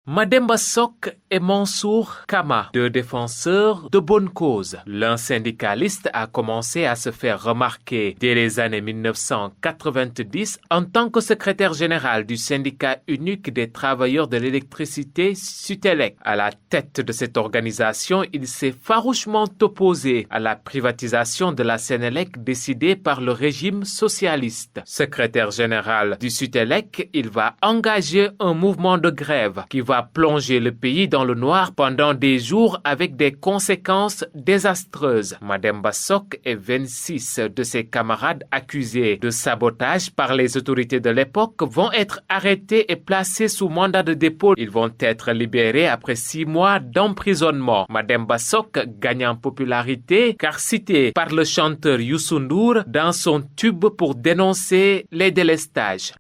Mademba Sok et Mansour Kama, deux défenseurs de bonne cause. L'un syndicaliste a commencé à se faire remarquer dès les années 1990 en tant que secrétaire général du syndicat unique des travailleurs de l'électricité Sutelec. À la tête de cette organisation, il s'est farouchement opposé à la privatisation de la Sénélec décidée par le régime socialiste. Secrétaire général du Sutelec, il va engager un mouvement de grève qui va plonger le pays dans le noir pendant des jours avec des conséquences désastreuses. Mademba Sok et 26 de ses camarades accusés de sabotage par les autorités de l'époque vont être arrêtés et placés sous mandat de dépôt. Ils vont être libérés après 6 mois d'emprisonnement. Mademba Sok gagne en popularité car cité par le chanteur Youssou Ndour dans son tube pour dénoncer les délestages.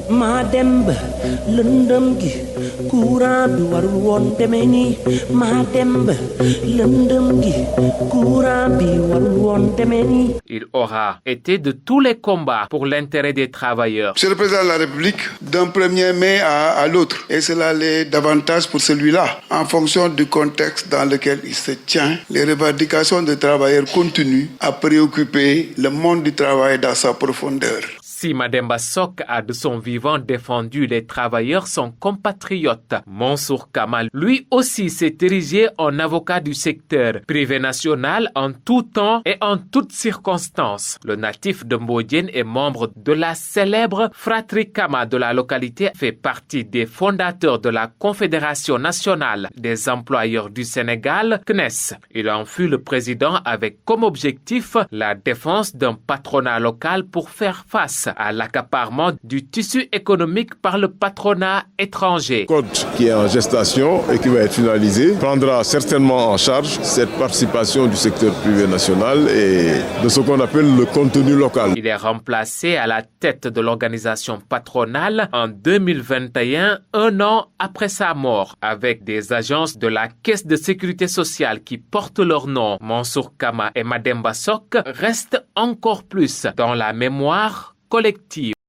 Mademba lëndëm gi courant bi warul woon demee nii Mademba lëndëm gi courant bi warul woon demee nii. Il aura été de tous les combats pour l'intérêt des travailleurs. Monsieur le Président de la République, d'un 1er mai à l'autre, et cela l'est davantage pour celui-là, en fonction du contexte dans lequel il se tient, les revendications des travailleurs continuent à préoccuper le monde du travail dans sa profondeur. Si Mademba Sok a de son vivant défendu les travailleurs, son compatriote Mansour Kama, lui aussi s'est érigé en avocat du secteur privé national en tout temps et en toutes circonstances. Le natif de Mbodiène est membre de la célèbre fratrie Kama de la localité, fait partie des fondateurs de la Confédération nationale des employeurs du Sénégal, CNES. Il en fut le président avec comme objectif la défense d'un patronat local pour faire face à l'accaparement du tissu économique par le patronat étranger. Le code qui est en gestation et qui va être finalisé prendra certainement en charge cette participation du secteur privé national et de ce qu'on appelle le contenu local. Il est remplacé à la tête de l'organisation patronale en 2021, un an après sa mort, avec des agences de la Caisse de sécurité sociale qui portent leur nom. Mansour Kama et Mademba Sok restent encore plus dans la mémoire collective.